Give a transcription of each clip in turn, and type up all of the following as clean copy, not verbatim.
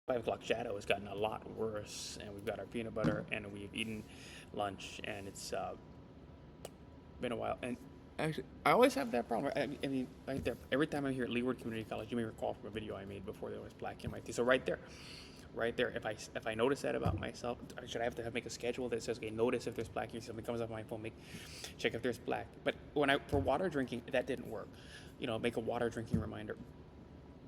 5 o'clock shadow has gotten a lot worse, and we've got our peanut butter, and we've eaten lunch, and it's been a while. And actually, I always have that problem. I mean, right there, every time I'm here at Leeward Community College, you may recall from a video I made before there was black in my teeth. So right there, if I notice that about myself, should I have to make a schedule that says, okay, notice if there's black here, something comes up on my phone, check if there's black. But for water drinking, that didn't work. Make a water drinking reminder.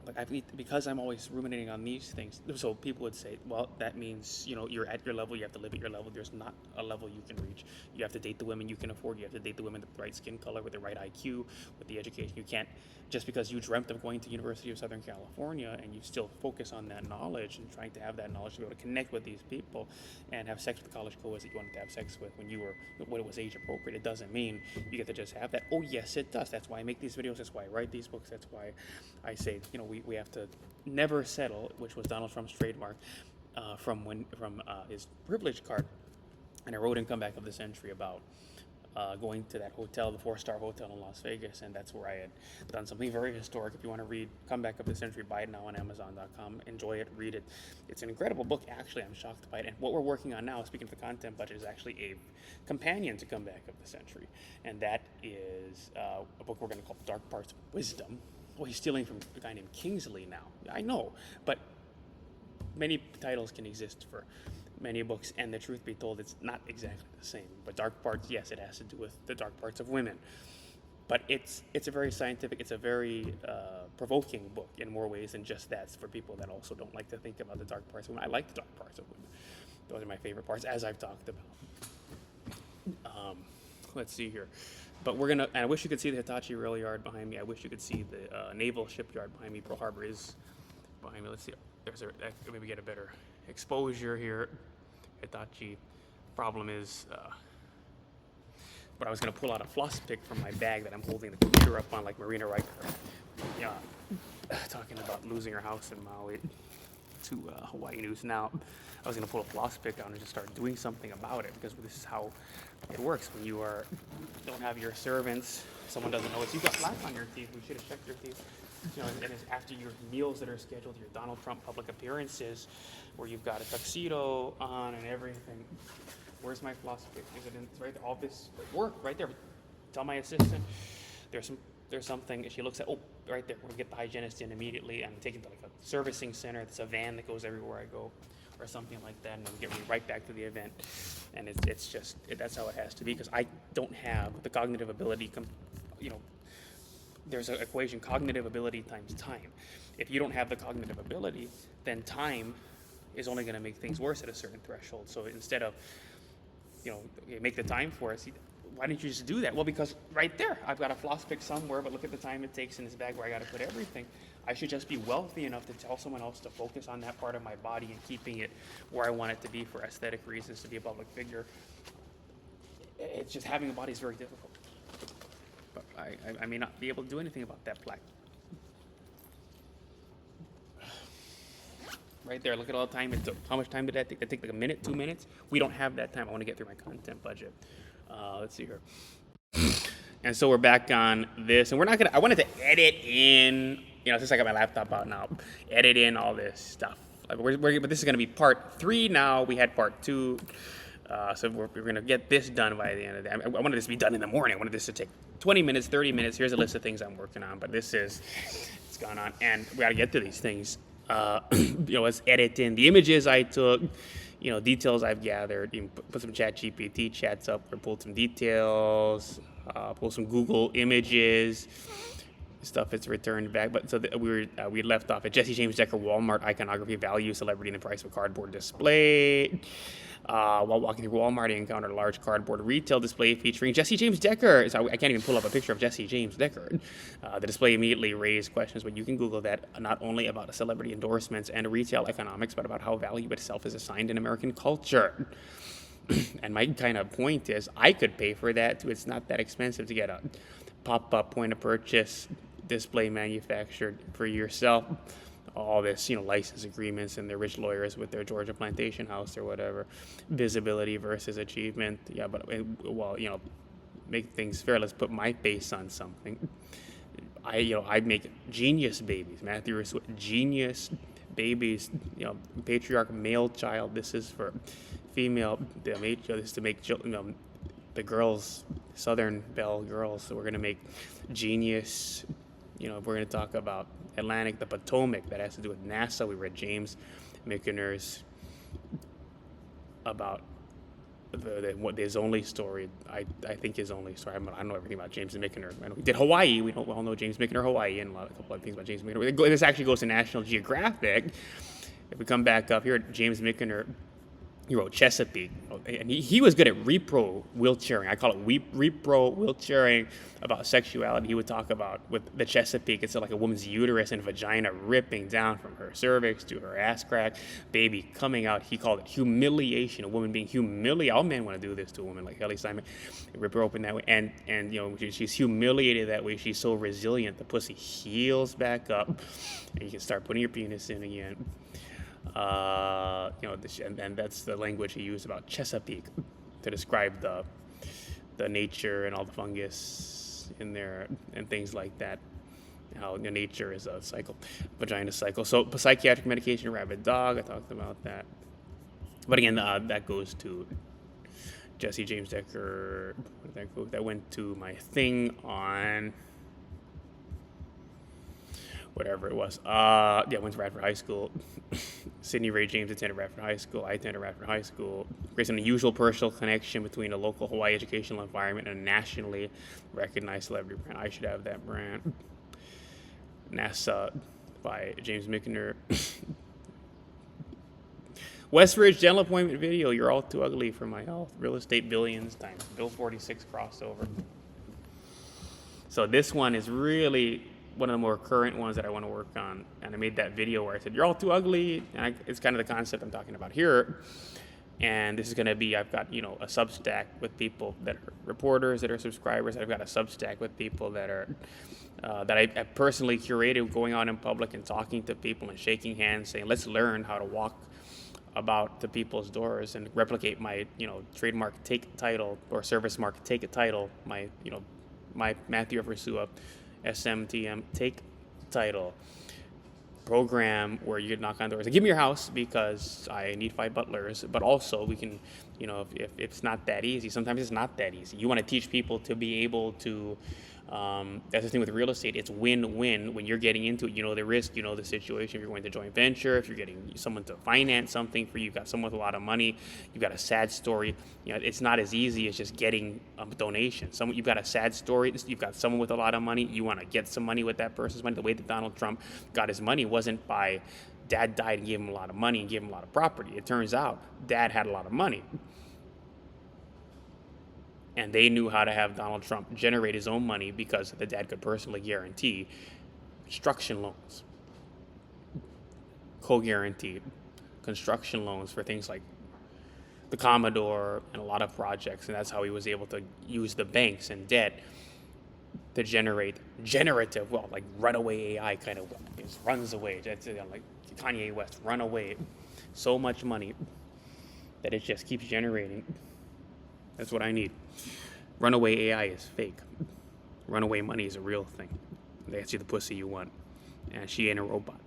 Like because I'm always ruminating on these things. So people would say, well, that means you're at your level. You have to live at your level. There's not a level you can reach. You have to date the women you can afford. You have to date the women with the right skin color, with the right IQ, with the education. You can't just because you dreamt of going to University of Southern California and you still focus on that knowledge and trying to have that knowledge to be able to connect with these people and have sex with college co-eds that you wanted to have sex with when it was age appropriate. It doesn't mean you get to just have that. Oh yes, it does. That's why I make these videos. That's why I write these books. That's why I say we have to never settle, which was Donald Trump's trademark from his privilege card. And I wrote in Comeback of the Century about going to that hotel, the 4-star hotel in Las Vegas, and that's where I had done something very historic. If you want to read Comeback of the Century, buy it now on Amazon.com. Enjoy it, read it. It's an incredible book. Actually, I'm shocked by it. And what we're working on now, speaking of the content budget, is actually a companion to Comeback of the Century, and that is a book we're going to call Dark Parts of Wisdom. Well, he's stealing from a guy named Kingsley now. I know, but many titles can exist for many books, and the truth be told, it's not exactly the same. But Dark Parts, yes, it has to do with the dark parts of women. But it's a very scientific, it's a very provoking book in more ways than just that. It's for people that also don't like to think about the dark parts of women. I like the dark parts of women. Those are my favorite parts, as I've talked about. Let's see here. But and I wish you could see the Hitachi rail yard behind me. I wish you could see the naval shipyard behind me. Pearl Harbor is behind me. Let's see. Maybe get a better exposure here. Hitachi. Problem is, but I was going to pull out a floss pick from my bag that I'm holding the computer up on, like Marina Riker. Yeah, talking about losing her house in Maui to Hawaii News Now. I was going to pull a floss pick out and just start doing something about it, because this is how it works when you don't have your servants. Someone doesn't notice you've got black on your teeth. We should have checked your teeth. And it's after your meals that are scheduled, your Donald Trump public appearances, where you've got a tuxedo on and everything. Where's my floss pick? Is it in? It's right there. All this work right there. Tell my assistant. There's something. She looks at. Oh, right there. We'll get the hygienist in immediately. I'm taking to like a servicing center. It's a van that goes everywhere I go, or something like that, and then get me right back to the event. And it's just that's how it has to be, because I don't have the cognitive ability. There's an equation: cognitive ability times time. If you don't have the cognitive ability, then time is only going to make things worse at a certain threshold. So instead of make the time for us, why didn't you just do that? Well, because right there, I've got a floss pick somewhere, but look at the time it takes in this bag where I got to put everything. I should just be wealthy enough to tell someone else to focus on that part of my body and keeping it where I want it to be for aesthetic reasons, to be a public figure. It's just having a body is very difficult. But I may not be able to do anything about that plaque. Right there, look at all the time it took. How much time did that take? That take like a minute, 2 minutes? We don't have that time. I want to get through my content budget. Let's see here. And so we're back on this, and I wanted to edit in, since I got my laptop out now, edit in all this stuff. But this is going to be part 3 now. We had part 2. So we're going to get this done by the end of the day. I wanted this to be done in the morning. I wanted this to take 20 minutes, 30 minutes. Here's a list of things I'm working on. But it's gone on. And we got to get to these things. Let's edit in the images I took, details I've gathered. Put some ChatGPT chats up or pull some details, pull some Google images, stuff that's returned back. But so we left off at Jesse James Decker Walmart iconography value, celebrity, and the price of a cardboard display. While walking through Walmart, he encountered a large cardboard retail display featuring Jesse James Decker. So I can't even pull up a picture of Jesse James Decker. The display immediately raised questions, but you can Google that, not only about celebrity endorsements and retail economics, but about how value itself is assigned in American culture. And my kind of point is, I could pay for that too. It's not that expensive to get a pop-up point-of-purchase display manufactured for yourself. All this, license agreements and the rich lawyers with their Georgia plantation house or whatever, visibility versus achievement. Yeah, but make things fair. Let's put my face on something. I make genius babies. Matthew Rasuit, genius babies, patriarch male child. This is for female. This is to make the girls, Southern Belle girls. So we're gonna make genius. We're gonna talk about Atlantic, the Potomac. That has to do with NASA. We read James Michener's about what his only story. I think his only story. I don't know everything about James Michener. I know he did Hawaii. We all know James Michener, Hawaii, and a couple of things about James Michener. This actually goes to National Geographic. If we come back up here, James Michener, he wrote Chesapeake, and he was good at repro wheelchairing. I call it repro wheelchairing about sexuality. He would talk about with the Chesapeake, it's like a woman's uterus and vagina ripping down from her cervix to her ass crack, baby coming out. He called it humiliation, a woman being humiliated. All men want to do this to a woman like Kelly Simon, rip her open that way, and she's humiliated that way. She's so resilient, the pussy heals back up, and you can start putting your penis in again. And that's the language he used about Chesapeake to describe the nature and all the fungus in there and things like that. How nature is a cycle, vagina cycle. So psychiatric medication, rabid dog. I talked about that. But again, that goes to Jesse James Decker. That went to my thing on whatever it was. Went to Radford High School. Sidney Ray James attended Radford High School. I attended Radford High School. There's an unusual personal connection between a local Hawaii educational environment and a nationally recognized celebrity brand. I should have that brand. NASA by James Michener. Westridge dental appointment video. You're all too ugly for my health. Real estate billions times Bill 46 crossover. So this one is really one of the more current ones that I want to work on. And I made that video where I said, you're all too ugly. And it's kind of the concept I'm talking about here. And this is going to be, I've got, a Substack with people that are reporters, that are subscribers. I've got a Substack with people that are, that I personally curated, going out in public and talking to people and shaking hands, saying, let's learn how to walk about to people's doors and replicate my, trademark take title or service mark take a title, my Matthew Eversua SMTM take title program where you could knock on doors and give me your house because I need 5 butlers, but also we can, if it's not that easy, sometimes it's not that easy. You want to teach people to be able to, that's the thing with real estate, it's win-win when you're getting into it. You know the risk, you know the situation. If you're going to joint venture, if you're getting someone to finance something for you, you've got someone with a lot of money, you've got a sad story. It's not as easy as just getting a donation. You've got a sad story, you've got someone with a lot of money, you want to get some money with that person's money. The way that Donald Trump got his money wasn't by dad died and gave him a lot of money and gave him a lot of property. It turns out dad had a lot of money. And they knew how to have Donald Trump generate his own money because the dad could personally guarantee construction loans, co-guaranteed construction loans for things like the Commodore and a lot of projects. And that's how he was able to use the banks and debt to generate generative wealth, like runaway AI kind of wealth. It just runs away. That's like Kanye West, run away. So much money that it just keeps generating. That's what I need. Runaway AI is fake. Runaway money is a real thing. They ask you the pussy you want. And she ain't a robot.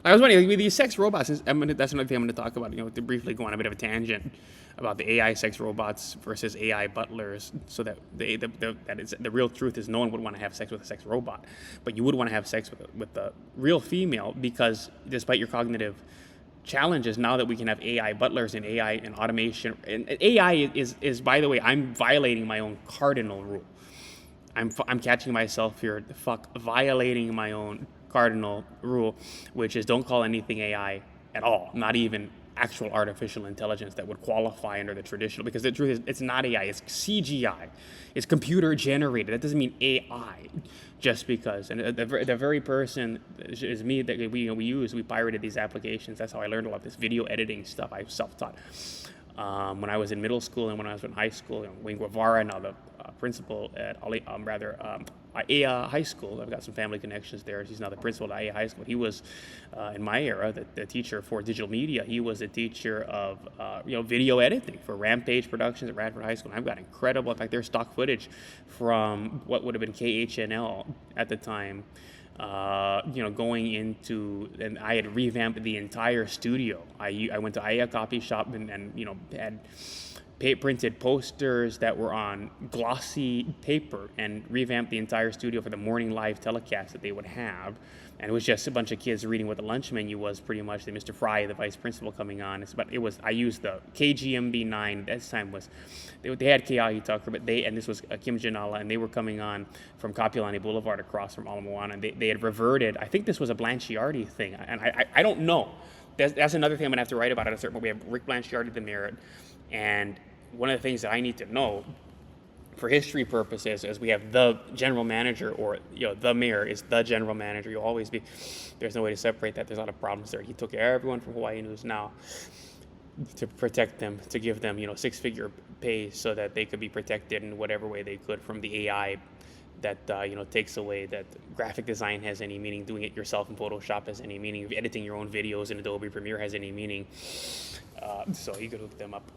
I was wondering, with these sex robots, that's another thing I'm going to talk about, to briefly go on a bit of a tangent about the AI sex robots versus AI butlers, so that the real truth is no one would want to have sex with a sex robot. But you would want to have sex with the real female because despite your cognitive challenges, now that we can have AI butlers and AI and automation, and AI is by the way, I'm violating my own cardinal rule. I'm catching myself here, violating my own cardinal rule, which is don't call anything AI at all, not even actual artificial intelligence that would qualify under the traditional, because the truth is it's not AI, it's CGI, it's computer generated. That doesn't mean AI just because. And the very person is me that we pirated these applications. That's how I learned a lot of this video editing stuff. I self-taught. When I was in middle school and when I was in high school, Wayne Guevara, now the principal at AIA High School. I've got some family connections there. He's now the principal at AIA High School. He was, in my era, the teacher for digital media. He was a teacher of, video editing for Rampage Productions at Radford High School. And I've got incredible, in fact, there's stock footage from what would have been KHNL at the time, Going into, and I had revamped the entire studio. I went to IA Copy Shop and had printed posters that were on glossy paper and revamped the entire studio for the morning live telecast that they would have. And it was just a bunch of kids reading what the lunch menu was, pretty much. Then Mr. Fry, the vice principal, coming on. I used the KGMB9. That time they had Keahi Tucker, and this was Kim Janala, and they were coming on from Kapiolani Boulevard across from Ala Moana. And they had reverted. I think this was a Blanchiardi thing, and I don't know. That's another thing I'm gonna have to write about at a certain point. We have Rick Blanchiardi, the mayor, and one of the things that I need to know for history purposes is we have the general manager, or the mayor is the general manager. You'll always be. There's no way to separate that. There's a lot of problems there. He took everyone from Hawaii News Now to protect them, to give them six-figure pay so that they could be protected in whatever way they could from the AI that takes away that graphic design has any meaning, doing it yourself in Photoshop has any meaning, if editing your own videos in Adobe Premiere has any meaning. So he could hook them up,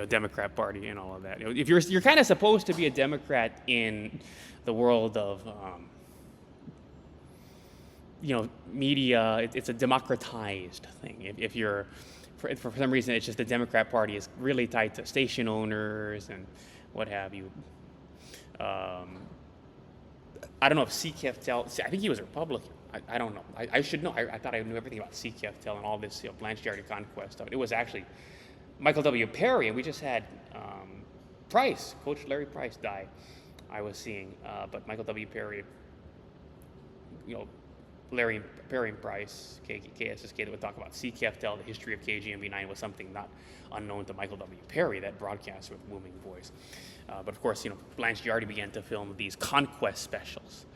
Democrat Party and all of that. If you're kind of supposed to be a Democrat in the world of media, it's a democratized thing. If you're for some reason, it's just the Democrat Party is really tied to station owners and what have you. I don't know if C. Keftel, I think he was a Republican. I don't know. I should know. I thought I knew everything about C. Keftel and all this Blanchiardi conquest stuff. It was actually Michael W. Perry, and we just had Price, Coach Larry Price die, I was seeing. But Michael W. Perry, Larry Perry and Price, KSSK, that would talk about C. Keftel, the history of KGMB9 was something not unknown to Michael W. Perry, that broadcaster with booming voice. But of course, Blanchiardi began to film these conquest specials.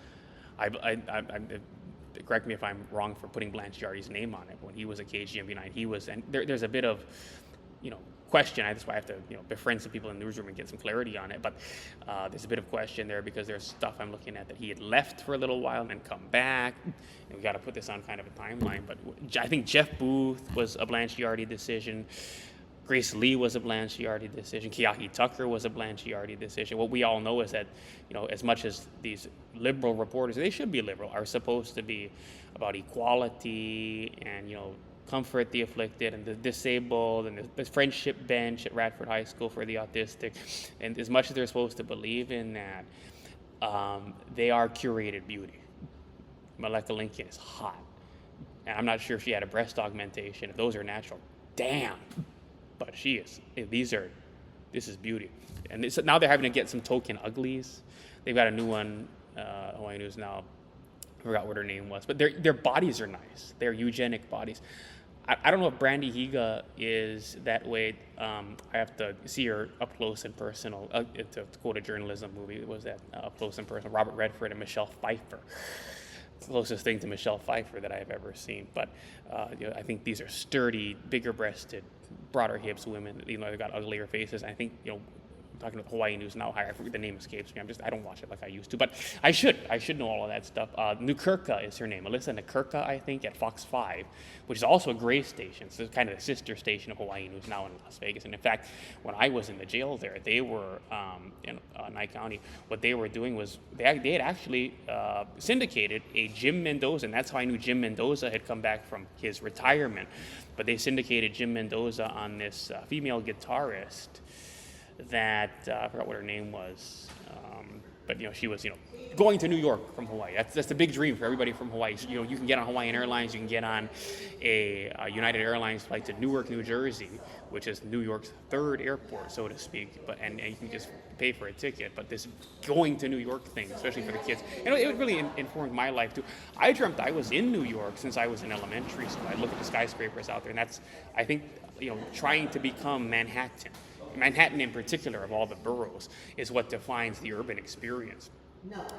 Correct me if I'm wrong for putting Blanchiardi's name on it. When he was a KGMB9, he was, and there's a bit of, question. That's why I have to, befriend some people in the newsroom and get some clarity on it. But there's a bit of question there because there's stuff I'm looking at that he had left for a little while and then come back. And we got to put this on kind of a timeline. But I think Jeff Booth was a Blanchiardi decision. Grace Lee was a Blanchiardi decision. Keahi Tucker was a Blanchiardi decision. What we all know is that, as much as these liberal reporters, they should be liberal, are supposed to be about equality and, comfort the afflicted and the disabled and the friendship bench at Radford High School for the autistic. And as much as they're supposed to believe in that, they are curated beauty. Maleka Lincoln is hot. And I'm not sure if she had a breast augmentation. If those are natural, damn. But she is. This is beauty. And now they're having to get some token uglies. They've got a new one, Hawaii News Now. I forgot what her name was. But their bodies are nice. They're eugenic bodies. I don't know if Brandy Higa is that way. I have to see her up close and personal. To quote a journalism movie, it was that up close and personal. Robert Redford and Michelle Pfeiffer. It's the closest thing to Michelle Pfeiffer that I've ever seen. But I think these are sturdy, bigger-breasted, broader hips women. They've got uglier faces. I think talking about Hawaii News Now, I forget the name escapes me. I don't watch it like I used to, but I should know all of that stuff. Nukurka is her name, Alyssa Nukurka, I think, at Fox 5, which is also a gray station. So it's kind of the sister station of Hawaii News Now in Las Vegas. And in fact, when I was in the jail there, they were in Nye County. What they were doing was they had actually syndicated a Jim Mendoza, and that's how I knew Jim Mendoza had come back from his retirement. But they syndicated Jim Mendoza on this female guitarist that I forgot what her name was, but she was going to New York from Hawaii. That's the big dream for everybody from Hawaii. So, you can get on Hawaiian Airlines, you can get on a United Airlines flight to Newark, New Jersey, which is New York's third airport, so to speak. But and you can just pay for a ticket. But this going to New York thing, especially for the kids, it really informed my life too. I dreamt I was in New York since I was in elementary school. I look at the skyscrapers out there, and that's I think trying to become Manhattan in particular, of all the boroughs, is what defines the urban experience.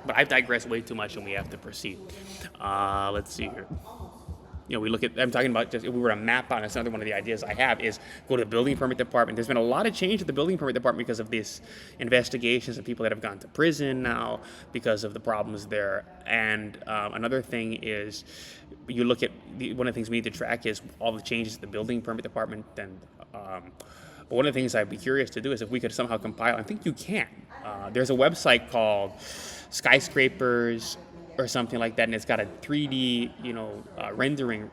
But I've digressed way too much, and we have to proceed. Let's see here. We look at, I'm talking about just, if we were to map out, that's another one of the ideas I have, is go to the building permit department. There's been a lot of change at the building permit department because of these investigations and people that have gone to prison now because of the problems there. And another thing is, you look at, one of the things we need to track is all the changes at the building permit department. And but one of the things I'd be curious to do is if we could somehow compile, I think you can. There's a website called Skyscrapers or something like that, and it's got a 3D,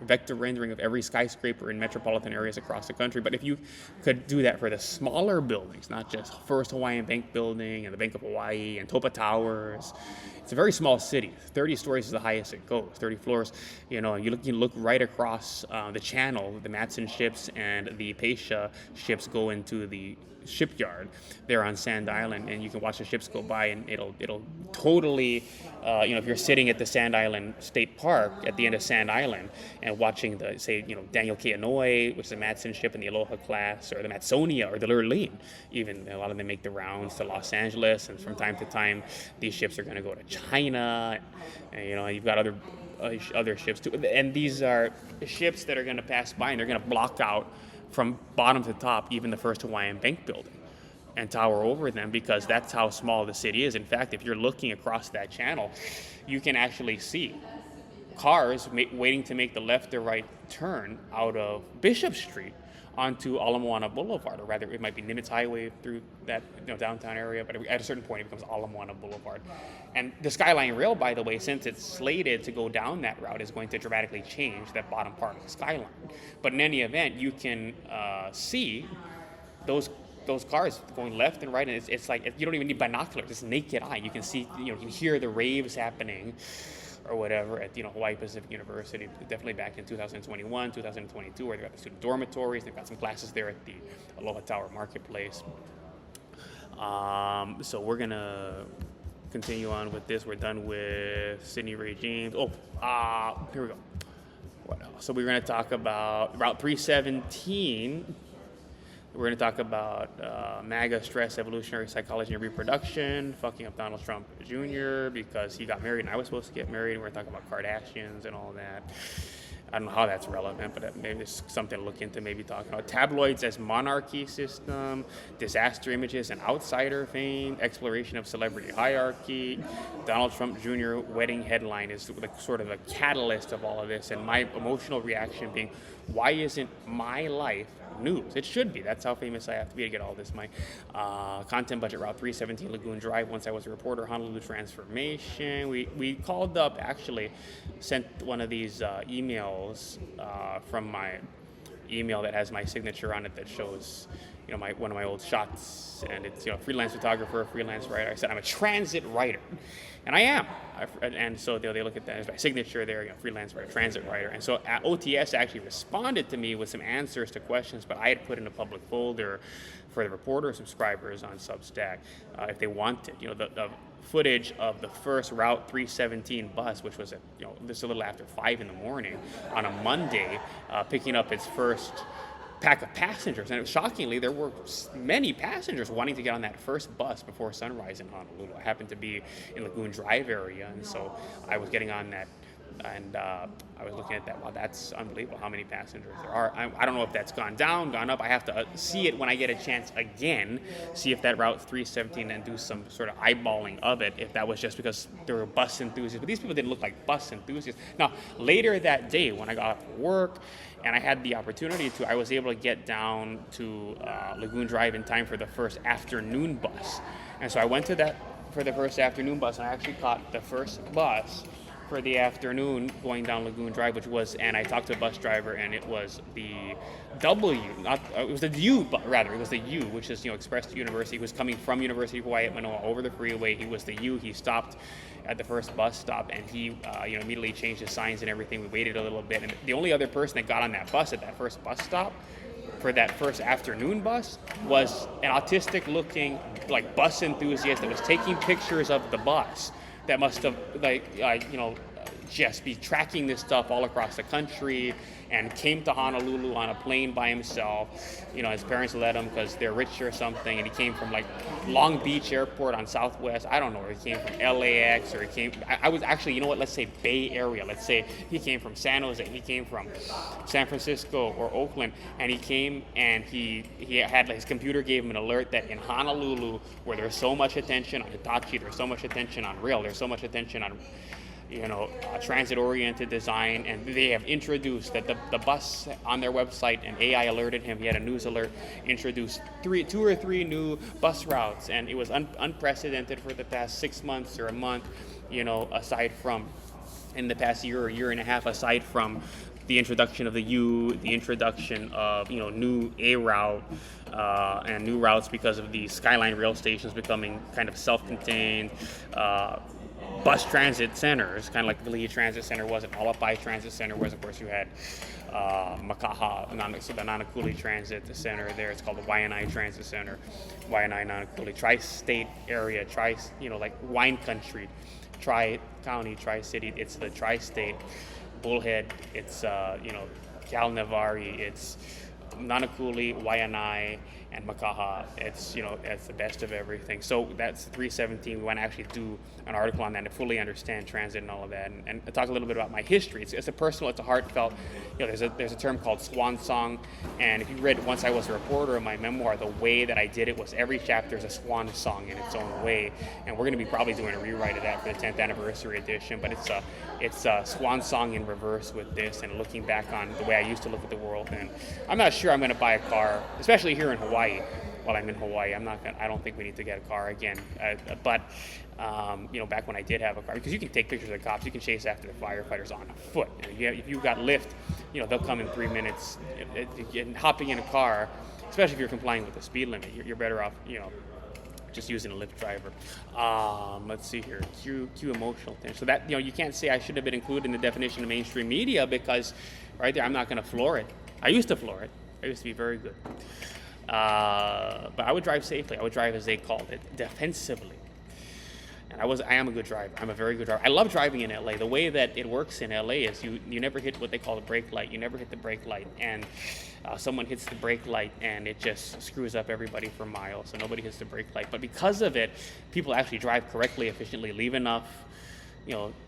vector rendering of every skyscraper in metropolitan areas across the country. But if you could do that for the smaller buildings, not just First Hawaiian Bank Building and the Bank of Hawaii and Topa Towers, it's a very small city. 30 stories is the highest it goes, 30 floors. You look right across the channel. The Matson ships and the Pasha ships go into the shipyard there on Sand Island, and you can watch the ships go by, and it'll totally, if you're sitting at the Sand Island State Park at the end of Sand Island and watching Daniel K. Inouye, which is the Matson ship in the Aloha class, or the Matsonia or the Lurleen, even a lot of them make the rounds to Los Angeles, and from time to time these ships are going to go to China, and you've got other ships too, and these are ships that are going to pass by, and they're going to block out from bottom to top, even the First Hawaiian Bank Building, and tower over them, because that's how small the city is. In fact, if you're looking across that channel, you can actually see cars waiting to make the left or right turn out of Bishop Street onto Ala Moana Boulevard, or rather it might be Nimitz Highway through that downtown area, but at a certain point it becomes Ala Moana Boulevard. And the Skyline Rail, by the way, since it's slated to go down that route, is going to dramatically change that bottom part of the skyline. But in any event, you can see those cars going left and right, and it's like you don't even need binoculars, it's naked eye. You can see, you can hear the raves happening or whatever at Hawaii Pacific University, definitely back in 2021, 2022, where they've got the student dormitories, they've got some classes there at the Aloha Tower Marketplace. So we're gonna continue on with this. We're done with Sidney Ray James. Here we go. What else? So we're gonna talk about Route 317. We're going to talk about MAGA, stress, evolutionary psychology, and reproduction, fucking up Donald Trump Jr. because he got married and I was supposed to get married. We're going to talk about Kardashians and all that. I don't know how that's relevant, but maybe it's something to look into, maybe talking about tabloids as monarchy system, disaster images and outsider fame, exploration of celebrity hierarchy. Donald Trump Jr. wedding headline is sort of a catalyst of all of this, and my emotional reaction being, why isn't my life news? It should be. That's how famous I have to be to get all this. My content budget, Route 317 Lagoon Drive. Once I was a reporter, Honolulu Transformation. We called up, actually sent one of these emails from my email that has my signature on it that shows one of my old shots, and it's freelance photographer, freelance writer. I said I'm a transit writer, and I am. And so they look at that as my signature there, freelance writer, transit writer. And so OTS actually responded to me with some answers to questions, but I had put in a public folder for the reporter subscribers on Substack if they wanted. The footage of the first Route 317 bus, which was just a little after 5 in the morning on a Monday, picking up its first pack of passengers, and shockingly there were many passengers wanting to get on that first bus before sunrise in Honolulu. I happened to be in Lagoon Drive area, and so I was getting on that, and I was looking at that. Wow, that's unbelievable how many passengers there are. I don't know if that's gone down, gone up. I have to see it when I get a chance again, see if that Route 317, and do some sort of eyeballing of it, if that was just because there were bus enthusiasts. But these people didn't look like bus enthusiasts. Now, later that day when I got off work and I had the opportunity to, I was able to get down to Lagoon Drive in time for the first afternoon bus. And so I went to that for the first afternoon bus, and I actually caught the first bus for the afternoon going down Lagoon Drive, and I talked to a bus driver, and it was the W, it was the U, it was the U, which is, Express to University. He was coming from University of Hawaii at Manoa over the freeway. He was the U. He stopped at the first bus stop, and he, immediately changed his signs and everything. We waited a little bit, and the only other person that got on that bus at that first bus stop for that first afternoon bus was an autistic-looking, bus enthusiast that was taking pictures of the bus. That must have, just be tracking this stuff all across the country, and came to Honolulu on a plane by himself. His parents let him because they're rich or something, and he came from Long Beach Airport on Southwest. I don't know, he came from LAX, or he came, I was actually, let's say Bay Area. Let's say he came from San Jose, he came from San Francisco or Oakland, and he came and he had, his computer gave him an alert that in Honolulu, where there's so much attention on Hitachi, there's so much attention on rail, there's so much attention on transit-oriented design, and they have introduced that the bus on their website, and AI alerted him, he had a news alert, introduced 2 or 3 new bus routes, and it was unprecedented for the past 6 months or a month. aside from in the past year or year and a half, aside from the introduction of the U, the introduction of new A route and new routes because of the Skyline rail stations becoming kind of self-contained bus transit centers, kind of like the Lee Transit Center was, and Malapai Transit Center was. Of course, you had Makaha, so the Nanakuli Transit Center there. It's called the Waianae Transit Center, Waianae Nanakuli Tri-State area, like wine country, Tri-County, Tri-City. It's the Tri-State. Bullhead, it's Kalnavari, it's Nanakuli, Waianae, and Makaha. It's the best of everything. So that's 317. We want to actually do an article on that to fully understand transit and all of that, and talk a little bit about my history. It's a personal, it's a heartfelt. There's a term called swan song, and if you read once I was a reporter of my memoir, the way that I did it was every chapter is a swan song in its own way, and we're going to be probably doing a rewrite of that for the 10th anniversary edition. But it's a swan song in reverse with this, and looking back on the way I used to look at the world. And I'm not sure I'm going to buy a car, especially here in Hawaii. While I'm in Hawaii, I don't think we need to get a car again. But back when I did have a car, because you can take pictures of the cops, you can chase after the firefighters on foot. And if you've got Lyft, they'll come in 3 minutes. And hopping in a car, especially if you're complying with the speed limit, you're better off, just using a Lyft driver. Let's see here, cue emotional things. So that, you can't say I should have been included in the definition of mainstream media, because right there, I'm not going to floor it. I used to floor it. I used to be very good. But I would drive safely. I would drive, as they called it, defensively. And I am a good driver. I'm a very good driver. I love driving in LA. The way that it works in LA is you never hit what they call the brake light. You never hit the brake light, and someone hits the brake light and it just screws up everybody for miles. So nobody hits the brake light. But because of it, people actually drive correctly, efficiently, leave enough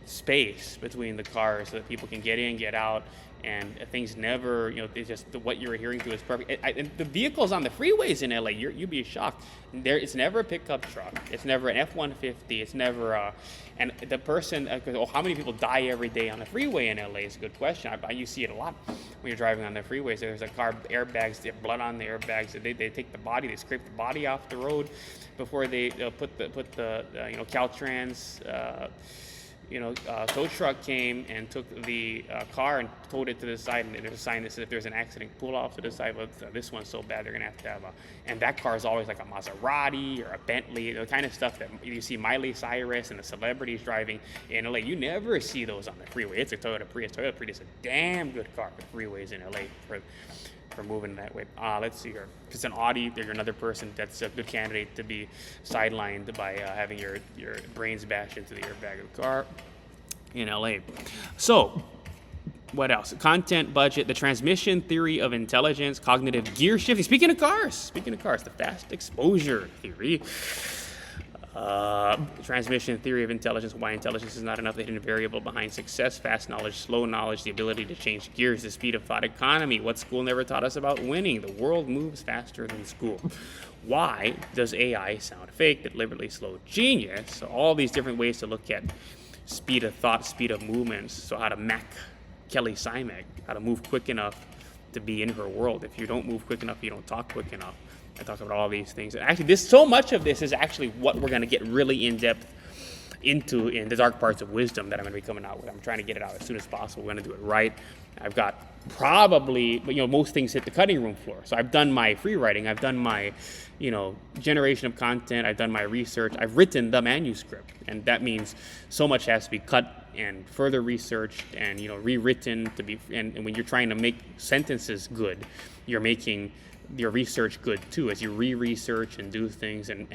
space between the cars so that people can get in, get out, and things never, it's just what you're adhering to is perfect. And the vehicles on the freeways in LA, you'd be shocked. It's never a pickup truck. It's never an F-150. It's never, and the person, how many people die every day on the freeway in LA is a good question. You see it a lot when you're driving on the freeways. There's a car, airbags, they have blood on the airbags. They take the body, they scrape the body off the road before they put the Caltrans, tow truck came and took the car and towed it to the side, and there's a sign that says if there's an accident, pull off to the side. But this one's so bad, they're gonna have to have and that car is always like a Maserati or a Bentley, the kind of stuff that you see Miley Cyrus and the celebrities driving in LA. You never see those on the freeway. It's a Toyota Prius. Toyota Prius is a damn good car for freeways in LA for moving that way. Let's see here. If it's an Audi, you're another person that's a good candidate to be sidelined by having your brains bashed into the airbag of the car in LA. So, what else? Content, budget, the transmission theory of intelligence, cognitive gear shifting. Speaking of cars, the fast exposure theory. Transmission theory of intelligence, why intelligence is not enough, the hidden variable behind success, fast knowledge, slow knowledge, the ability to change gears, the speed of thought economy, what school never taught us about winning, the world moves faster than school. Why does AI sound fake, deliberately slow genius? So all these different ways to look at speed of thought, speed of movements. So how to Mac Kelly Simek, how to move quick enough to be in her world. If you don't move quick enough, you don't talk quick enough. I talk about all these things. And actually, so much of this is actually what we're going to get really in depth into in the dark parts of wisdom that I'm going to be coming out with. I'm trying to get it out as soon as possible. We're going to do it right. I've got probably, most things hit the cutting room floor. So I've done my free writing. I've done my, generation of content. I've done my research. I've written the manuscript. And that means so much has to be cut and further researched and, rewritten to be, and when you're trying to make sentences good, you're making your research good too, as you re-research and do things, and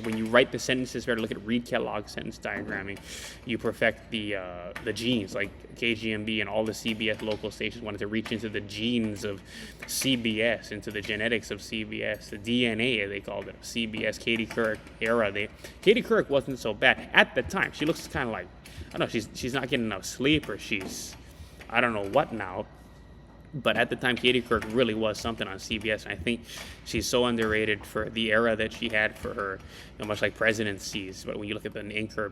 when you write the sentences, better look at Reed Kellogg's sentence diagramming. You perfect the genes, like KGMB and all the CBS local stations wanted to reach into the genes of CBS, into the genetics of CBS, the DNA, as they called it, of CBS. Katie Couric era. Katie Couric wasn't so bad at the time. She looks kind of like, I don't know, she's not getting enough sleep, or she's, I don't know what now. But at the time, Katie Couric really was something on CBS, and I think she's so underrated for the era that she had for her, much like presidencies. But when you look at the anchor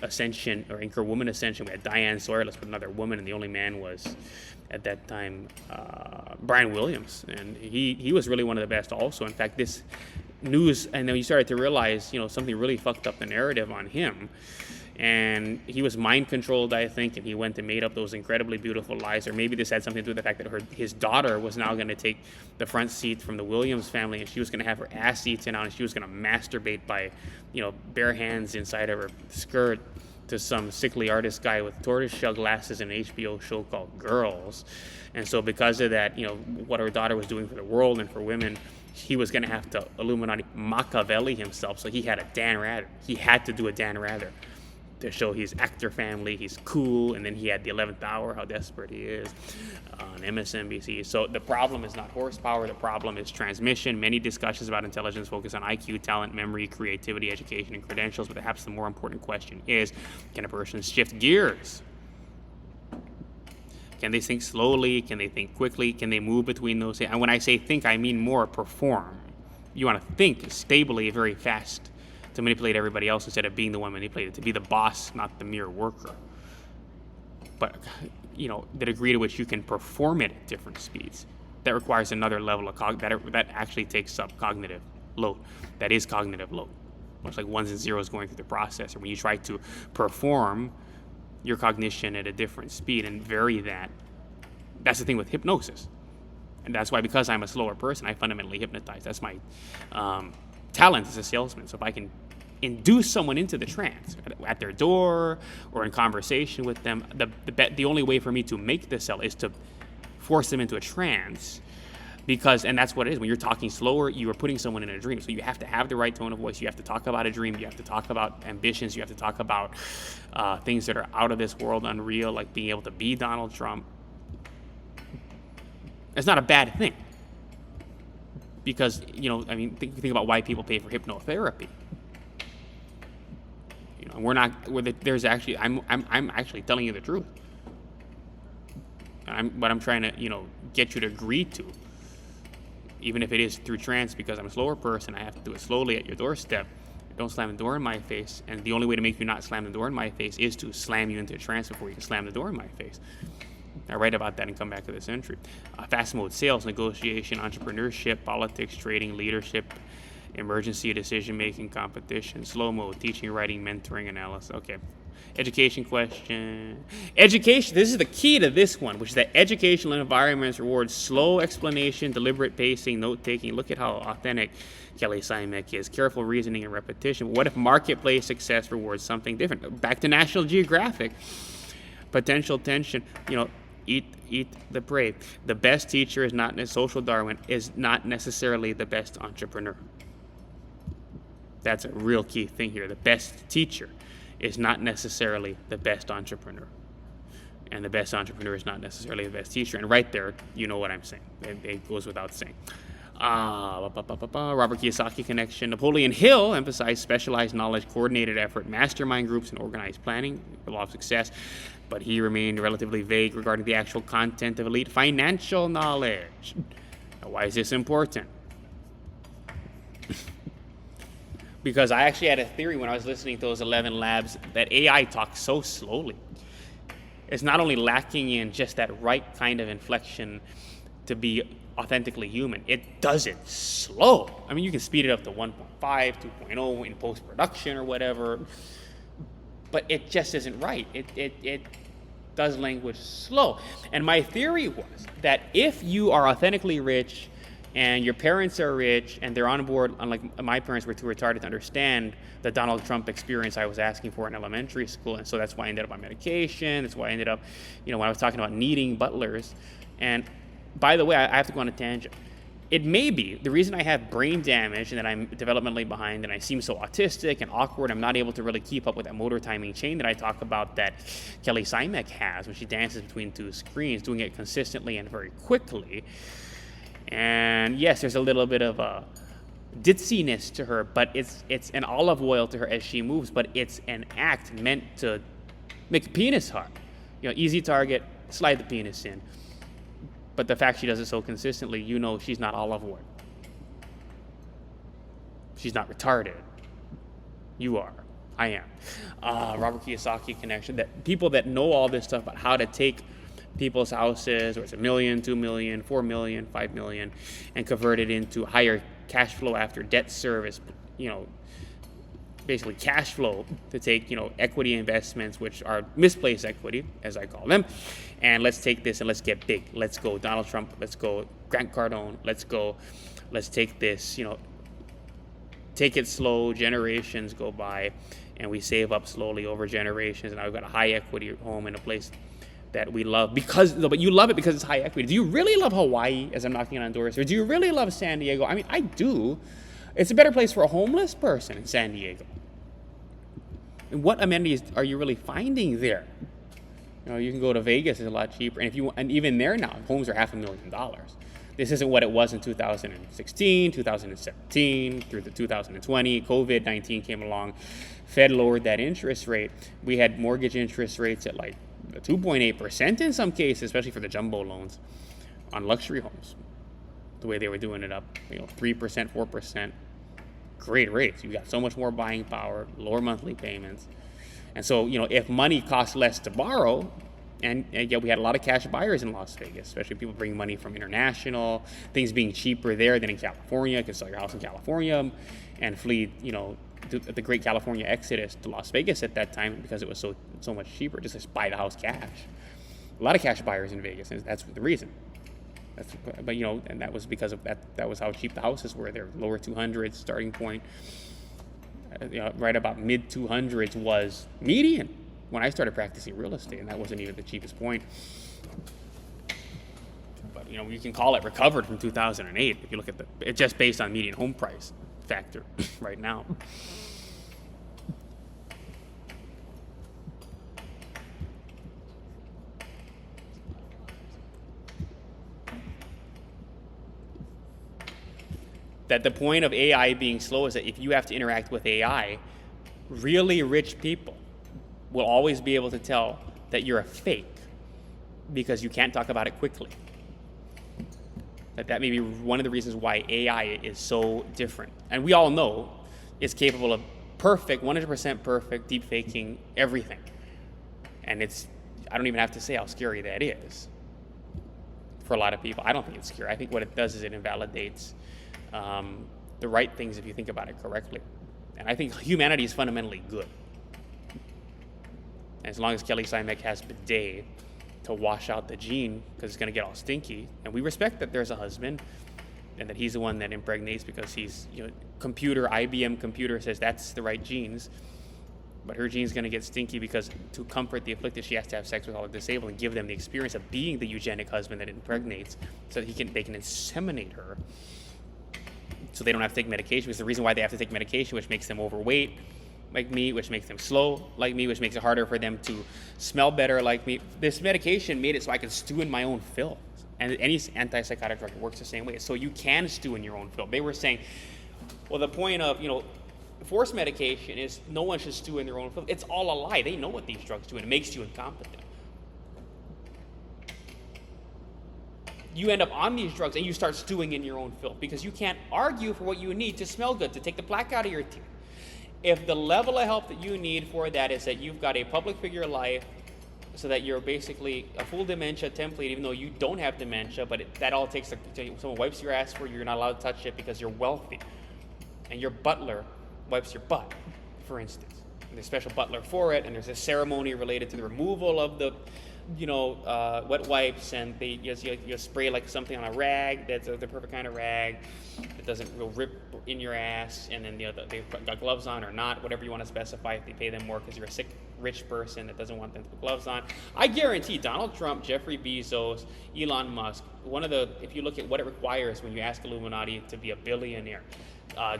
ascension, or anchor woman ascension, we had Diane Sawyer, let's put another woman, and the only man was, at that time, Brian Williams, and he was really one of the best also. In fact, news, and then you started to realize, something really fucked up the narrative on him. And he was mind controlled, I think, and he went and made up those incredibly beautiful lies. Or maybe this had something to do with the fact that his daughter was now going to take the front seat from the Williams family, and she was going to have her ass eaten out, and she was going to masturbate by, bare hands inside of her skirt to some sickly artist guy with tortoiseshell glasses in an HBO show called Girls. And so because of that, what her daughter was doing for the world and for women, he was going to have to Illuminati Machiavelli himself. So he had a Dan Rather. He had to do a Dan Rather to show his actor family, he's cool, and then he had the 11th Hour, how desperate he is, on MSNBC. So the problem is not horsepower, the problem is transmission. Many discussions about intelligence focus on IQ, talent, memory, creativity, education, and credentials, but perhaps the more important question is, can a person shift gears? Can they think slowly? Can they think quickly? Can they move between those? And when I say think, I mean more perform. You want to think stably, very fast, to manipulate everybody else instead of being the one manipulated, to be the boss, not the mere worker. But, the degree to which you can perform it at different speeds, that requires another level of that actually takes up cognitive load. That is cognitive load. Much like ones and zeros going through the processor. When you try to perform your cognition at a different speed and vary that's the thing with hypnosis. And that's why, because I'm a slower person, I fundamentally hypnotize. That's my talent as a salesman. So if I can induce someone into the trance at their door or in conversation with them, the only way for me to make the sell is to force them into a trance, and that's what it is. When you're talking slower, you are putting someone in a dream. So you have to have the right tone of voice. You have to talk about a dream. You have to talk about ambitions. You have to talk about things that are out of this world, unreal, like being able to be Donald Trump. It's not a bad thing. Because, think about why people pay for hypnotherapy. I'm actually telling you the truth. What I'm trying to, get you to agree to, even if it is through trance, because I'm a slower person, I have to do it slowly at your doorstep. Don't slam the door in my face. And the only way to make you not slam the door in my face is to slam you into a trance before you can slam the door in my face. I write about that and come back to this entry. Fast mode: sales, negotiation, entrepreneurship, politics, trading, leadership, emergency, decision-making, competition. Slow mode: teaching, writing, mentoring, analysis. Okay. Education question. Education, this is the key to this one, which is that educational environments reward slow explanation, deliberate pacing, note-taking. Look at how authentic Kelly Simek is. Careful reasoning and repetition. What if marketplace success rewards something different? Back to National Geographic. Potential tension. Eat the brave. The best teacher is not, social Darwin, is not necessarily the best entrepreneur. That's a real key thing here. The best teacher is not necessarily the best entrepreneur. And the best entrepreneur is not necessarily the best teacher. And right there, you know what I'm saying. It goes without saying. Robert Kiyosaki connection. Napoleon Hill emphasized specialized knowledge, coordinated effort, mastermind groups, and organized planning, the law of success. But he remained relatively vague regarding the actual content of elite financial knowledge. Now, why is this important? Because I actually had a theory when I was listening to those 11 labs that AI talks so slowly. It's not only lacking in just that right kind of inflection to be authentically human, it does it slow. I mean, you can speed it up to 1.5, 2.0 in post-production or whatever, but it just isn't right. It does language slow. And my theory was that if you are authentically rich and your parents are rich and they're on board, unlike my parents were too retarded to understand the Donald Trump experience I was asking for in elementary school, and so that's why I ended up on medication. That's why I ended up, when I was talking about needing butlers. And by the way, I have to go on a tangent. It may be the reason I have brain damage and that I'm developmentally behind and I seem so autistic and awkward. I'm not able to really keep up with that motor timing chain that I talk about that Kelly Simek has when she dances between two screens, doing it consistently and very quickly. And yes, there's a little bit of a ditziness to her, but it's an olive oil to her as she moves, but it's an act meant to make the penis hard. Easy target, slide the penis in. But the fact she does it so consistently, she's not olive oil. She's not retarded. You are. I am. Robert Kiyosaki connection. That people that know all this stuff about how to take people's houses, or it's $1 million, $2 million, $4 million, $5 million, and convert it into higher cash flow after debt service, basically cash flow to take, equity investments, which are misplaced equity, as I call them, and let's take this and let's get big. Let's go Donald Trump. Let's go Grant Cardone. Let's take this, take it slow. Generations go by, and we save up slowly over generations. And now we've got a high equity home in a place that we love but you love it because it's high equity. Do you really love Hawaii, as I'm knocking on doors, or do you really love San Diego? I mean, I do. It's a better place for a homeless person in San Diego. And what amenities are you really finding there? You can go to Vegas; it's a lot cheaper, and even there now, homes are $500,000. This isn't what it was in 2016, 2017, through the 2020. COVID-19 came along, Fed lowered that interest rate. We had mortgage interest rates at like 2.8% in some cases, especially for the jumbo loans on luxury homes. The way they were doing it up, 3%, 4%. Great rates. You got so much more buying power, lower monthly payments. And so, if money costs less to borrow, and yet we had a lot of cash buyers in Las Vegas, especially people bringing money from international, things being cheaper there than in California. You can sell your house in California and flee, the great California exodus to Las Vegas at that time because it was so much cheaper just to buy the house cash. A lot of cash buyers in Vegas, and that's the reason. And that was because of that. That was how cheap the houses were. They're lower 200s starting point. Right about mid 200s was median when I started practicing real estate, and that wasn't even the cheapest point. But you can call it recovered from 2008 if you look at it's just based on median home price factor right now. That the point of AI being slow is that if you have to interact with AI, really rich people will always be able to tell that you're a fake because you can't talk about it quickly. That may be one of the reasons why AI is so different. And we all know it's capable of perfect, 100% perfect deep faking everything. And I don't even have to say how scary that is for a lot of people. I don't think it's scary. I think what it does is it invalidates the right things if you think about it correctly. And I think humanity is fundamentally good. And as long as Kelly Simek has bidet to wash out the gene because it's going to get all stinky, and we respect that there's a husband and that he's the one that impregnates because he's, IBM computer says that's the right genes, but her gene's going to get stinky because to comfort the afflicted, she has to have sex with all the disabled and give them the experience of being the eugenic husband that impregnates so that they can inseminate her. So they don't have to take medication, because the reason why they have to take medication, which makes them overweight like me, which makes them slow like me, which makes it harder for them to smell better like me. This medication made it so I could stew in my own filth. And any antipsychotic drug works the same way. So you can stew in your own filth. They were saying, well, the point of, forced medication is no one should stew in their own filth. It's all a lie. They know what these drugs do, and it makes you incompetent. You end up on these drugs and you start stewing in your own filth because you can't argue for what you need to smell good, to take the plaque out of your teeth. If the level of help that you need for that is that you've got a public figure life so that you're basically a full dementia template, even though you don't have dementia, but that all takes, someone wipes your ass for you, you're not allowed to touch it because you're wealthy. And your butler wipes your butt, for instance. And there's a special butler for it, and there's a ceremony related to the removal of the wet wipes, and you spray like something on a rag that's the perfect kind of rag that doesn't rip in your ass, and then they've got gloves on or not, whatever you want to specify if they pay them more because you're a sick rich person that doesn't want them to put gloves on. I guarantee Donald Trump, Jeffrey Bezos, Elon Musk, if you look at what it requires when you ask Illuminati to be a billionaire,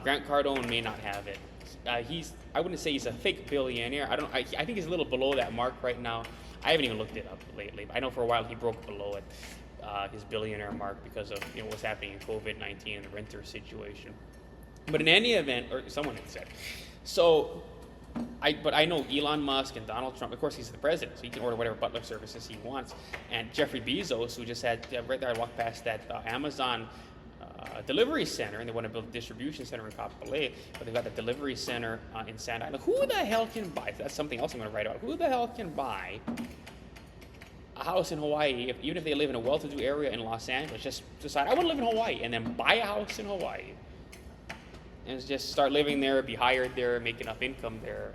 Grant Cardone may not have it. I wouldn't say he's a fake billionaire. I think he's a little below that mark right now. I haven't even looked it up lately. I know for a while he broke below it, his billionaire mark, because of what's happening in COVID-19 and the renter situation. But in any event, or someone had said, but I know Elon Musk and Donald Trump. Of course, he's the president, so he can order whatever butler services he wants. And Jeffrey Bezos, who just had right there, I walked past that Amazon delivery center, and they want to build a distribution center in Kapolei, but they've got the delivery center in Santa Ana. Who the hell can buy? That's something else I'm going to write about. Who the hell can buy a house in Hawaii, even if they live in a well-to-do area in Los Angeles, just decide, I want to live in Hawaii, and then buy a house in Hawaii. And just start living there, be hired there, make enough income there.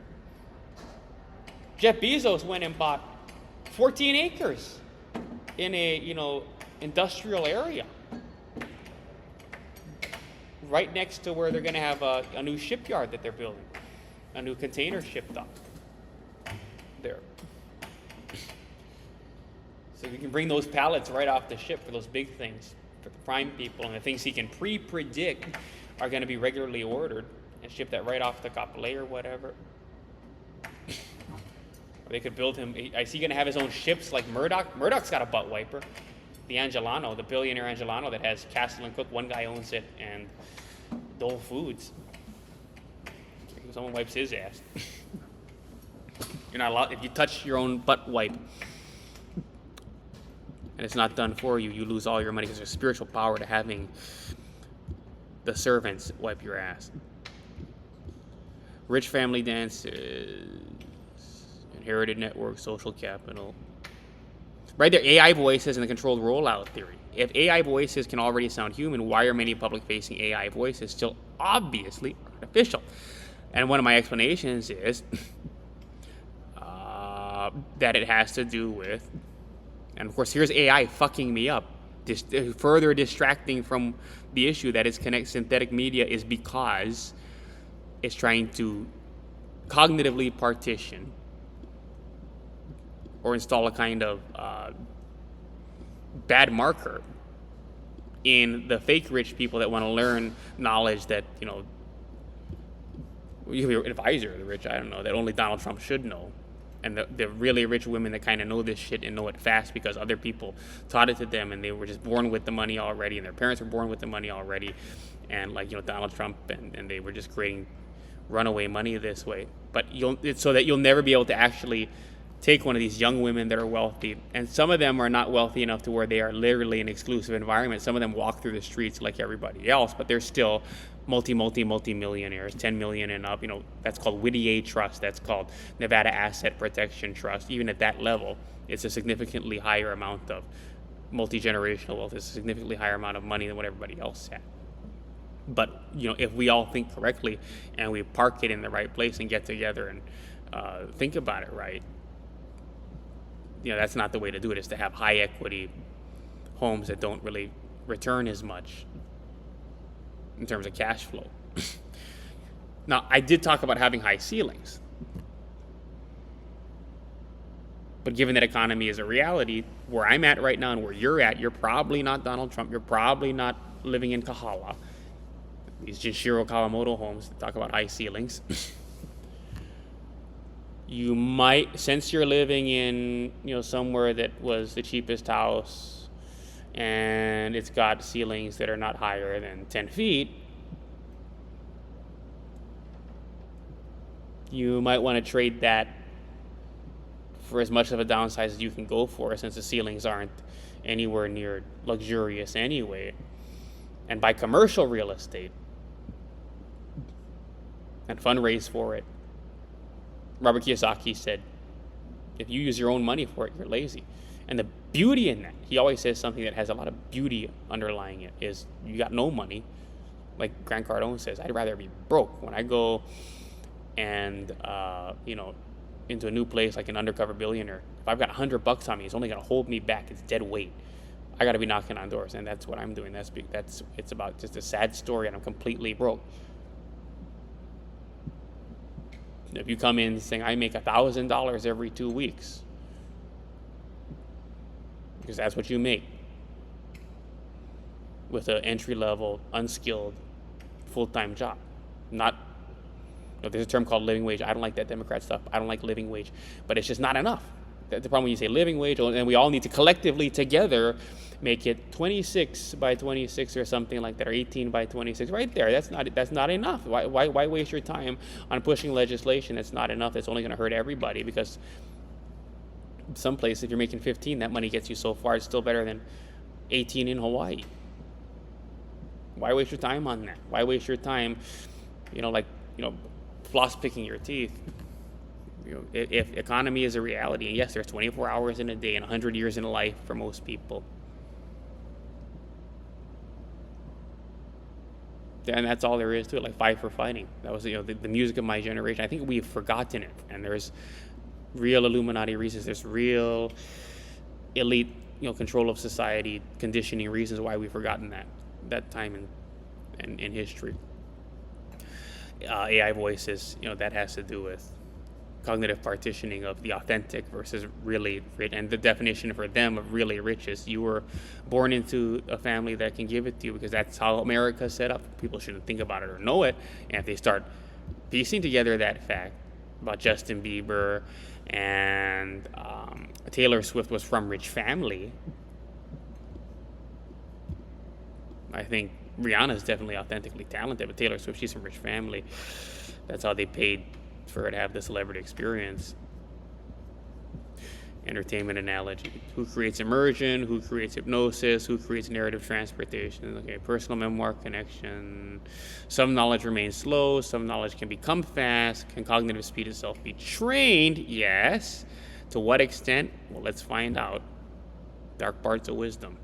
Jeff Bezos went and bought 14 acres in a, industrial area. Right next to where they're going to have a new shipyard that they're building. A new container ship dock. There. So you can bring those pallets right off the ship for those big things, for the prime people, and the things he can pre-predict are going to be regularly ordered and ship that right off the Kapolei or whatever. Or they could build him, is he going to have his own ships like Murdoch? Murdoch's got a butt wiper. The Angelano, the billionaire Angelano that has Castle and Cook, one guy owns it, and Dole Foods. Someone wipes his ass. You're not allowed, if you touch your own butt wipe and it's not done for you, you lose all your money because there's spiritual power to having the servants wipe your ass. Rich family dances, inherited network, social capital. Right there, AI voices and the controlled rollout theory. If AI voices can already sound human, why are many public-facing AI voices still obviously artificial? And one of my explanations is that it has to do with, and of course here's AI fucking me up, further distracting from the issue that is synthetic media is because it's trying to cognitively partition or install a kind of bad marker in the fake rich people that want to learn knowledge that, you can be an advisor of the rich, I don't know, that only Donald Trump should know. And the really rich women that kind of know this shit and know it fast because other people taught it to them and they were just born with the money already and their parents were born with the money already. And Donald Trump and they were just creating runaway money this way. But it's so that you'll never be able to actually take one of these young women that are wealthy, and some of them are not wealthy enough to where they are literally in exclusive environment. Some of them walk through the streets like everybody else, but they're still multi-millionaires, 10 million and up. That's called Whittier Trust. That's called Nevada Asset Protection Trust. Even at that level, it's a significantly higher amount of multi-generational wealth. It's a significantly higher amount of money than what everybody else had. But, if we all think correctly and we park it in the right place and get together and think about it right, that's not the way to do it, is to have high equity homes that don't really return as much in terms of cash flow. Now, I did talk about having high ceilings. But given that economy is a reality, where I'm at right now and where you're at, you're probably not Donald Trump. You're probably not living in Kahala. These Jishiro Kawamoto homes that talk about high ceilings. You might, since you're living in, somewhere that was the cheapest house and it's got ceilings that are not higher than 10 feet, you might want to trade that for as much of a downsize as you can go for, since the ceilings aren't anywhere near luxurious anyway, and buy commercial real estate and fundraise for it. Robert Kiyosaki said, if you use your own money for it, you're lazy. And the beauty in that, he always says something that has a lot of beauty underlying it, is you got no money. Like Grant Cardone says, I'd rather be broke. When I go and, into a new place like an undercover billionaire, if I've got $100 on me, it's only going to hold me back. It's dead weight. I got to be knocking on doors, and that's what I'm doing. It's about just a sad story, and I'm completely broke. If you come in saying, I make $1,000 every 2 weeks, because that's what you make with an entry-level, unskilled, full-time job. There's a term called living wage. I don't like that Democrat stuff. I don't like living wage. But it's just not enough. The problem when you say living wage, and we all need to collectively together make it 26 by 26 or something like that, or 18 by 26, right there. That's not enough. Why waste your time on pushing legislation that's not enough, that's only going to hurt everybody? Because someplace, if you're making 15, that money gets you so far. It's still better than 18 in Why waste your time on that? Why waste your time, floss picking your teeth? If economy is a reality, and yes, there's 24 hours in a day and 100 years in a life for most people, and that's all there is to it. Like fight for fighting. That was the music of my generation. I think we've forgotten it, and there's real Illuminati reasons. There's real elite control of society, conditioning reasons why we've forgotten that time in history. AI voices, that has to do with cognitive partitioning of the authentic versus really rich, and the definition for them of really rich is you were born into a family that can give it to you because that's how America's set up. People shouldn't think about it or know it, and if they start piecing together that fact about Justin Bieber and Taylor Swift was from rich family, I think Rihanna's definitely authentically talented, but Taylor Swift, she's from rich family. That's how they paid for her to have the celebrity experience. Entertainment analogy. Who creates immersion? Who creates hypnosis? Who creates narrative transportation? Okay, personal memoir connection. Some knowledge remains slow. Some knowledge can become fast. Can cognitive speed itself be trained? Yes. To what extent? Well, let's find out. Dark parts of wisdom.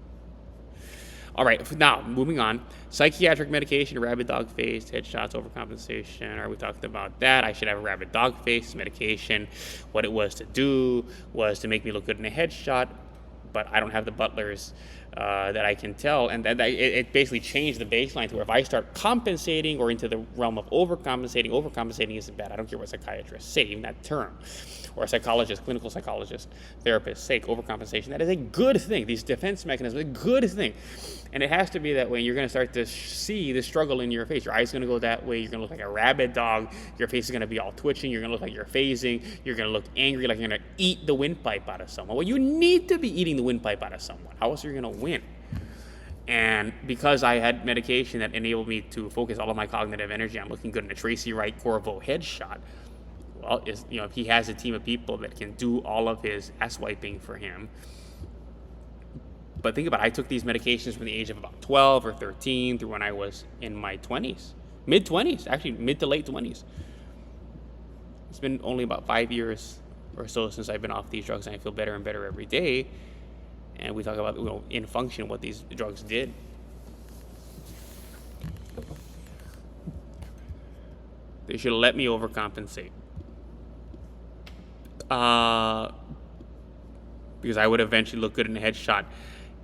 All right, now moving on. Psychiatric medication, rabid dog face, headshots, overcompensation. All right, we talked about that. I should have a rabid dog face medication. What it was to do was to make me look good in a headshot, but I don't have the butlers that I can tell. And it basically changed the baseline to where if I start compensating or into the realm of overcompensating isn't bad. I don't care what psychiatrists say, even that term. Or a psychologist, clinical psychologist, therapist, say overcompensation. That is a good thing. These defense mechanisms, a good thing. And it has to be that way. You're going to start to see the struggle in your face. Your eyes going to go that way. You're going to look like a rabid dog. Your face is going to be all twitching. You're going to look like you're phasing. You're going to look angry, like you're going to eat the windpipe out of someone. Well, you need to be eating the windpipe out of someone. How else are you going to win? And because I had medication that enabled me to focus all of my cognitive energy on looking good in a Tracy Wright Corvo headshot, well, if he has a team of people that can do all of his ass wiping for him. But think about it, I took these medications from the age of about 12 or 13 through when I was in my 20s, mid-20s, actually mid to late 20s. It's been only about 5 years or so since I've been off these drugs, and I feel better and better every day. And we talk about, in function, what these drugs did. They should have let me overcompensate. Because I would eventually look good in a headshot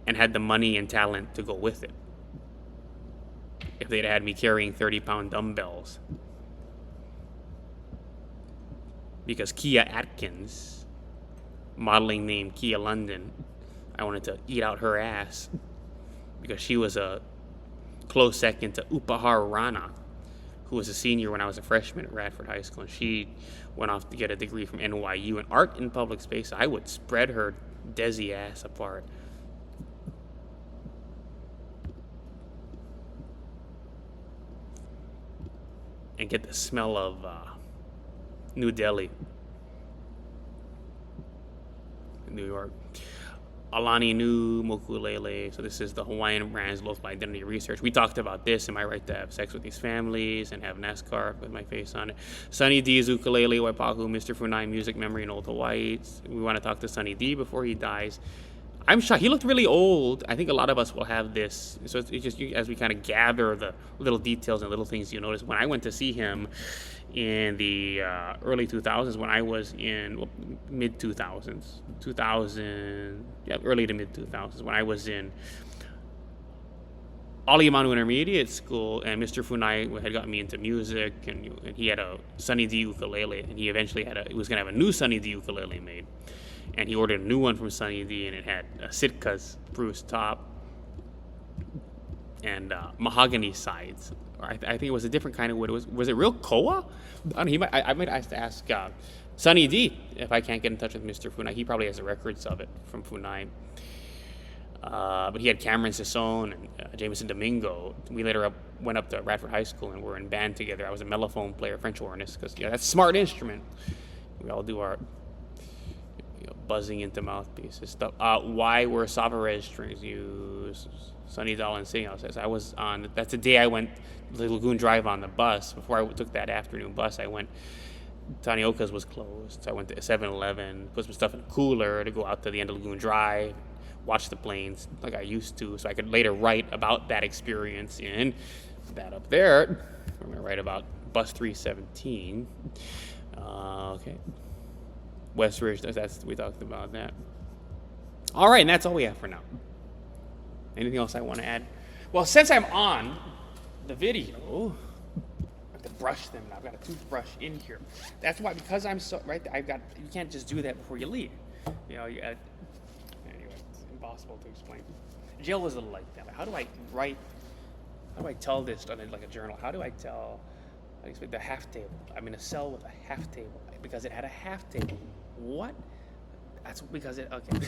and had the money and talent to go with it. If they'd had me carrying 30-pound dumbbells. Because Kia Atkins, modeling name Kia London, I wanted to eat out her ass because she was a close second to Upahar Rana, who was a senior when I was a freshman at Radford High School, and she went off to get a degree from NYU in art in public space. I would spread her Desi ass apart. And get the smell of New Delhi, New York. Alani Nu Mokulele. So this is the Hawaiian Brands Local Identity Research. We talked about this. Am I right to have sex with these families and have NASCAR with my face on it? Sunny D's ukulele, Waipahu, Mr. Funai, music memory in Old Hawaii. We want to talk to Sunny D before he dies. I'm shocked. He looked really old. I think a lot of us will have this. So it's just as we kind of gather the little details and little things you notice. When I went to see him in the early 2000s, when I was in mid 2000s, early to mid 2000s, when I was in Aliamanu Intermediate School, and Mr. Funai had gotten me into music, and he had a Sunny D ukulele, and he eventually he was going to have a new Sunny D ukulele made. And he ordered a new one from Sunny D, and it had a Sitka's Bruce top and mahogany sides. I think it was a different kind of wood. Was it real koa? I don't know, I might have to ask Sunny D if I can't get in touch with Mr. Funai. He probably has the records of it from Funai. But he had Cameron Sisson and Jameson Domingo. We later went up to Radford High School and were in band together. I was a mellophone player, French hornist, because that's a smart instrument. We all do our buzzing into mouthpieces stuff. Why were Savarez strings used? Sunny Doll and Singh says, that's the day I went the Lagoon Drive on the bus. Before I took that afternoon bus, I went Tanioka's was closed. So I went to 7-Eleven, put some stuff in a cooler to go out to the end of Lagoon Drive, watch the planes like I used to, so I could later write about that experience in that up there. I'm going to write about Bus 317. Okay. West Ridge, we talked about that. All right, and that's all we have for now. Anything else I want to add? Well, since I'm on the video, I have to brush them. I've got a toothbrush in here. That's why, because I'm so right. You can't just do that before you leave. Anyway, it's impossible to explain. Jail was a little like that. How do I write? How do I tell this on like a journal? How do I tell? I expect the half table. I'm in a cell with a half table because it had a half table. What? That's because it. Okay.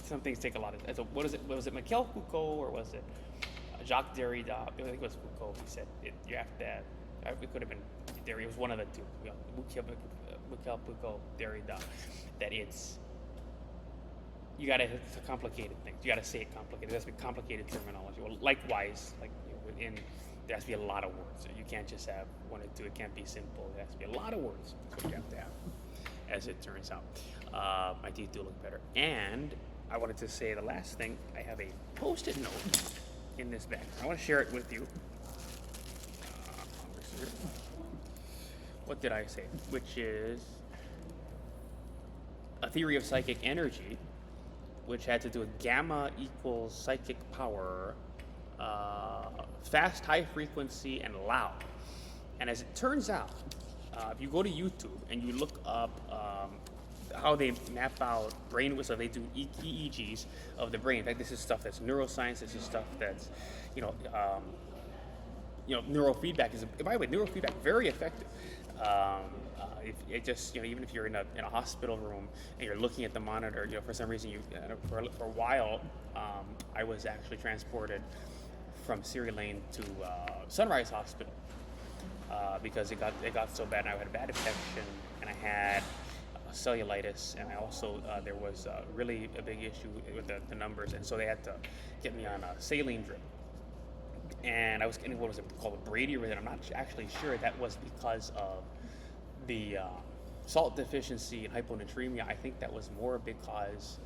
Some things take a lot of. So what is it? Was it Michel Foucault or was it Jacques Derrida? I think it was Foucault. He said you have to. It could have been Derrida. It was one of the two. Michel Foucault, Derrida. That it's. You got to complicated things. You got to say it complicated. It has to be complicated terminology. Well, likewise, like within, there has to be a lot of words. You can't just have one or two. It can't be simple. It has to be a lot of words. That's what you have to have. As it turns out, my teeth do look better. And I wanted to say the last thing. I have a Post-it note in this bag. I want to share it with you. What did I say? Which is a theory of psychic energy, which had to do with gamma equals psychic power, fast, high frequency, and loud. And as it turns out, if you go to YouTube and you look up how they map out brain, so they do EEGs of the brain. In fact, this is stuff that's neuroscience. This is stuff that's, neurofeedback is. By the way, neurofeedback very effective. It just, even if you're in a hospital room and you're looking at the monitor, for some reason for a while, I was actually transported from Siri Lane to Sunrise Hospital because it got so bad and I had a bad infection and I had cellulitis, and I also there was really a big issue with the numbers, and so they had to get me on a saline drip. And I was getting what was it called, a Brady-Rhythm. I'm not actually sure that was because of the salt deficiency and hyponatremia. I think that was more because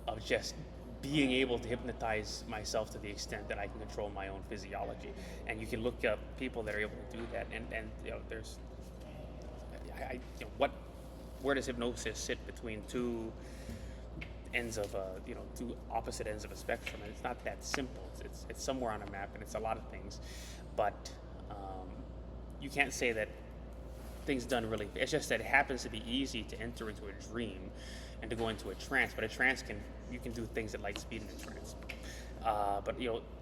of just being able to hypnotize myself to the extent that I can control my own physiology. And you can look up people that are able to do that, and there's where does hypnosis sit between two ends of two opposite ends of a spectrum, and it's not that simple. It's somewhere on a map, and it's a lot of things, but you can't say that things done really. It's just that it happens to be easy to enter into a dream and to go into a trance, but a trance you can do things at light speed in a trance. But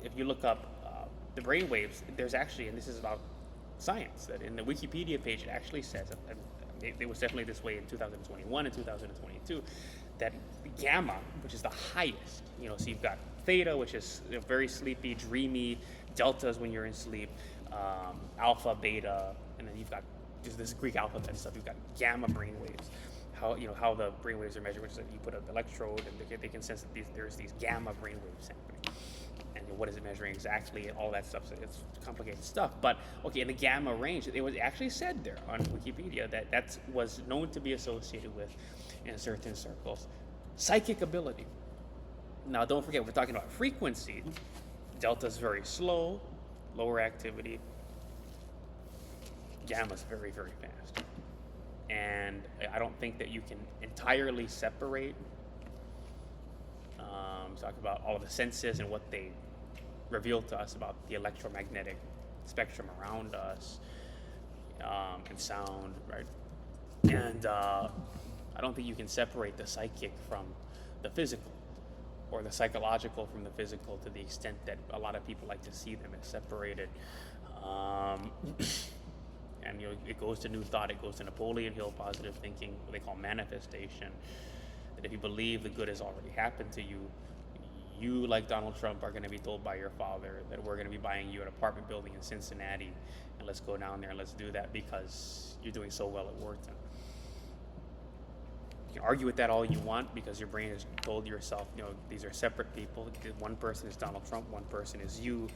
if you look up the brain waves, there's actually, and this is about science, that in the Wikipedia page it actually says, and it was definitely this way in 2021 and 2022, that gamma, which is the highest, so you've got theta, which is very sleepy, dreamy, deltas when you're in sleep, alpha, beta, and then you've got this Greek alphabet and stuff. You've got gamma brain waves. How the brain waves are measured, which is that you put an electrode and they can sense that there's these gamma brain waves happening. And what is it measuring exactly, and all that stuff. So it's complicated stuff. But okay, in the gamma range, it was actually said there on Wikipedia that was known to be associated with, in certain circles, psychic ability. Now, don't forget, we're talking about frequency. Delta is very slow, lower activity. Gamma is very, very fast. And I don't think that you can entirely separate. Talk about all of the senses and what they reveal to us about the electromagnetic spectrum around us, and sound, right? And I don't think you can separate the psychic from the physical, or the psychological from the physical, to the extent that a lot of people like to see them as separated. And it goes to New Thought, it goes to Napoleon Hill positive thinking, what they call manifestation. That if you believe the good has already happened to you, you, like Donald Trump, are going to be told by your father that we're going to be buying you an apartment building in Cincinnati, and let's go down there and let's do that because you're doing so well at Wharton. You can argue with that all you want, because your brain has told yourself, these are separate people. One person is Donald Trump, one person is you,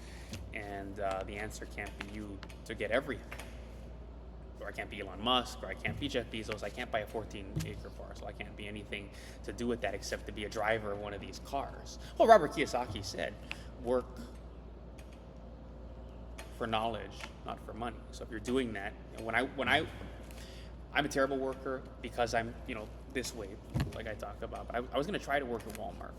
and the answer can't be you to get everything. or I can't be Elon Musk, or I can't be Jeff Bezos. I can't buy a 14-acre parcel. I can't be anything to do with that except to be a driver of one of these cars. Well, Robert Kiyosaki said, work for knowledge, not for money. So if you're doing that, and I'm a terrible worker because I'm, this way, like I talk about. But I was going to try to work at Walmart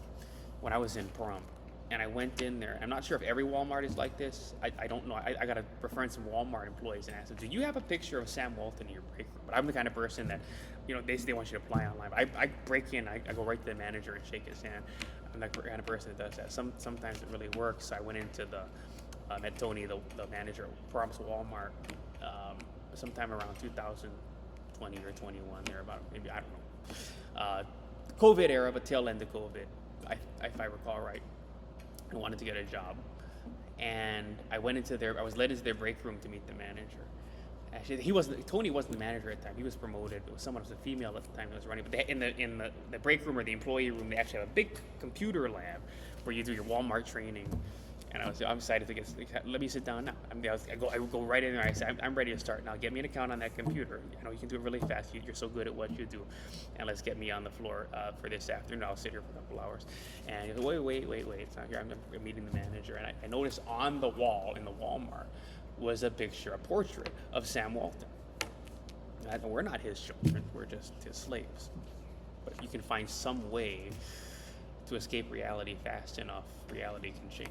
when I was in Pahrump. And I went in there. I'm not sure if every Walmart is like this. I don't know. I got to refer some Walmart employees and ask them, do you have a picture of Sam Walton in your break room? But I'm the kind of person that, they want you to apply online. But I break in, I go right to the manager and shake his hand. I'm the kind of person that does that. Sometimes it really works. I went into met Tony, the manager at Pahrump's Walmart, sometime around 2020 or 21, there about, maybe, I don't know. COVID era, but tail end of COVID, if I recall right. I wanted to get a job, and I was led into their break room to meet the manager. Actually, Tony wasn't the manager at the time. He was promoted. It was someone who was a female at the time that was running. But in the break room or the employee room, they actually have a big computer lab where you do your Walmart training. And I'm excited to let me sit down now. I go right in there. I say, I'm ready to start now. Get me an account on that computer. You can do it really fast. You're so good at what you do. And let's get me on the floor for this afternoon. I'll sit here for a couple hours. And he goes, wait. It's not here. I'm meeting the manager. And I noticed on the wall in the Walmart was a portrait of Sam Walton. We're not his children. We're just his slaves. But if you can find some way to escape reality fast enough, reality can change.